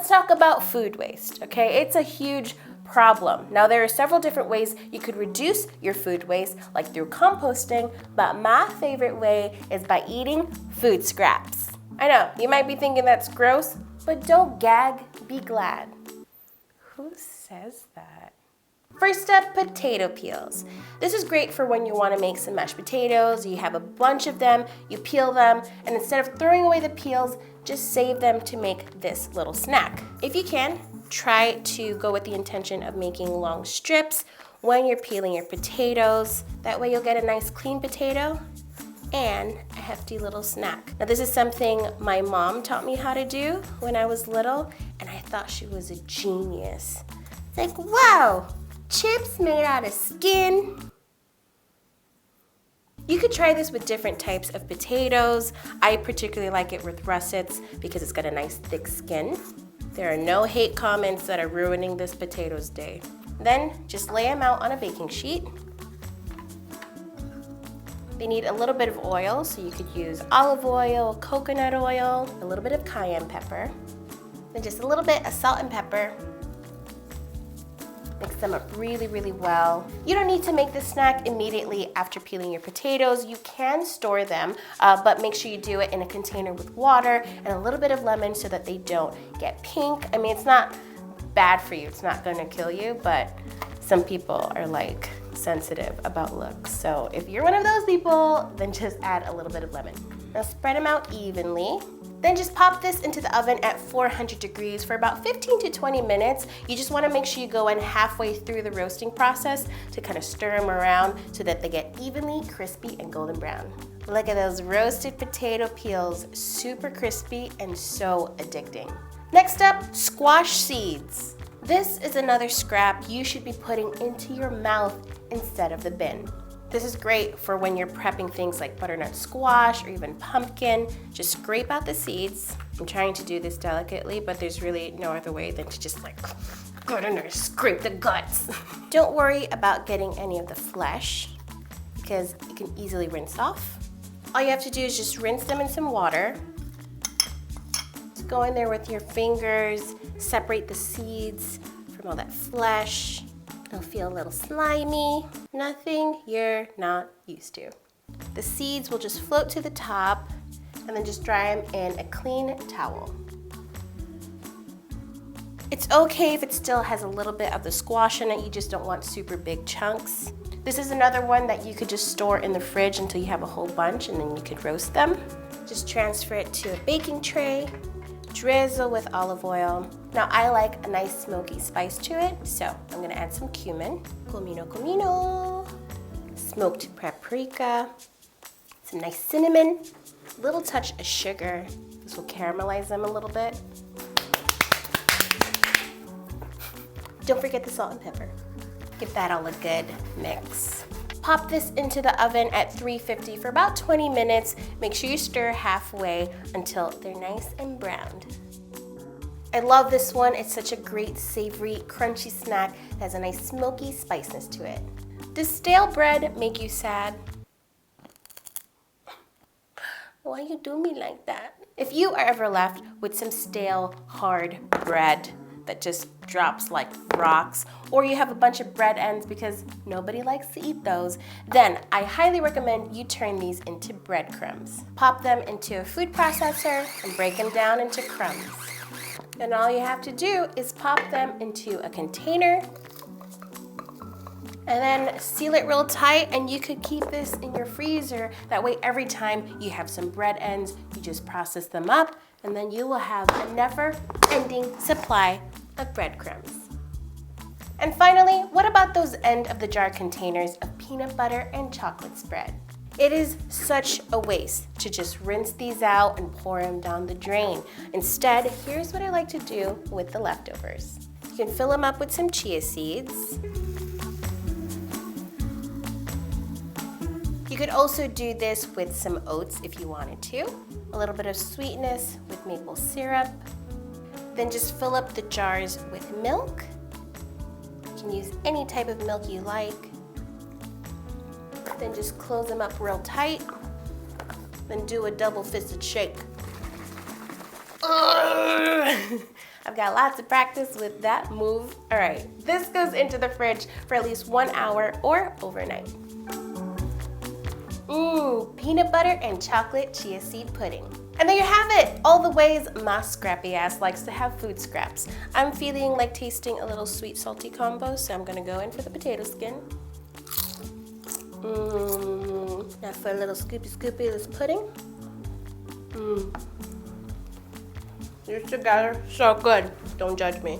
let's talk about food waste, okay? It's a huge problem. Now, there are several different ways you could reduce your food waste, like through composting, but my favorite way is by eating food scraps. I know, you might be thinking that's gross, but don't gag, be glad. Who says that? First up, potato peels. This is great for when you want to make some mashed potatoes, you have a bunch of them, you peel them, and instead of throwing away the peels, just save them to make this little snack. If you can, try to go with the intention of making long strips when you're peeling your potatoes. That way you'll get a nice clean potato and a hefty little snack. Now this is something my mom taught me how to do when I was little, and I thought she was a genius. It's like, wow, chips made out of skin. You could try this with different types of potatoes. I particularly like it with russets because it's got a nice thick skin. There are no hate comments that are ruining this potatoes day. Then just lay them out on a baking sheet. They need a little bit of oil, so you could use olive oil, coconut oil, a little bit of cayenne pepper, and just a little bit of salt and pepper. Mix them up really, really well. You don't need to make this snack immediately after peeling your potatoes. You can store them, but make sure you do it in a container with water and a little bit of lemon so that they don't get pink. I mean, it's not bad for you. It's not gonna kill you, but some people are like sensitive about looks. So if you're one of those people, then just add a little bit of lemon. Now spread them out evenly. Then just pop this into the oven at 400 degrees for about 15 to 20 minutes. You just wanna make sure you go in halfway through the roasting process to kind of stir them around so that they get evenly crispy and golden brown. Look at those roasted potato peels, super crispy and so addicting. Next up, squash seeds. This is another scrap you should be putting into your mouth instead of the bin. This is great for when you're prepping things like butternut squash or even pumpkin. Just scrape out the seeds. I'm trying to do this delicately, but there's really no other way than to just like go in there, scrape the guts. Don't worry about getting any of the flesh because you can easily rinse off. All you have to do is just rinse them in some water. Just go in there with your fingers, separate the seeds from all that flesh. It'll feel a little slimy. Nothing you're not used to. The seeds will just float to the top and then just dry them in a clean towel. It's okay if it still has a little bit of the squash in it, you just don't want super big chunks. This is another one that you could just store in the fridge until you have a whole bunch and then you could roast them. Just transfer it to a baking tray, drizzle with olive oil. Now I like a nice smoky spice to it, so I'm gonna add some cumin, comino, smoked paprika, some nice cinnamon, a little touch of sugar. This will caramelize them a little bit. Don't forget the salt and pepper. Give that all a good mix. Pop this into the oven at 350 for about 20 minutes. Make sure you stir halfway until they're nice and browned. I love this one. It's such a great savory, crunchy snack that has a nice smoky spiciness to it. Does stale bread make you sad? Why you do me like that? If you are ever left with some stale, hard bread that just drops like rocks, or you have a bunch of bread ends because nobody likes to eat those, then I highly recommend you turn these into breadcrumbs. Pop them into a food processor and break them down into crumbs. And all you have to do is pop them into a container and then seal it real tight, and you could keep this in your freezer. That way every time you have some bread ends, you just process them up, and then you will have a never-ending supply of breadcrumbs. And finally, what about those end of the jar containers of peanut butter and chocolate spread? It is such a waste to just rinse these out and pour them down the drain. Instead, here's what I like to do with the leftovers. You can fill them up with some chia seeds. You could also do this with some oats if you wanted to. A little bit of sweetness with maple syrup. Then just fill up the jars with milk. You can use any type of milk you like. Then just close them up real tight. Then do a double-fisted shake. I I've got lots of practice with that move. All right, this goes into the fridge for at least 1 hour or overnight. Peanut butter and chocolate chia seed pudding. And there you have it, all the ways my scrappy ass likes to have food scraps. I'm feeling like tasting a little sweet salty combo, so I'm gonna go in for the potato skin. Now for a little scoopy of this pudding. These together, so good. Don't judge me.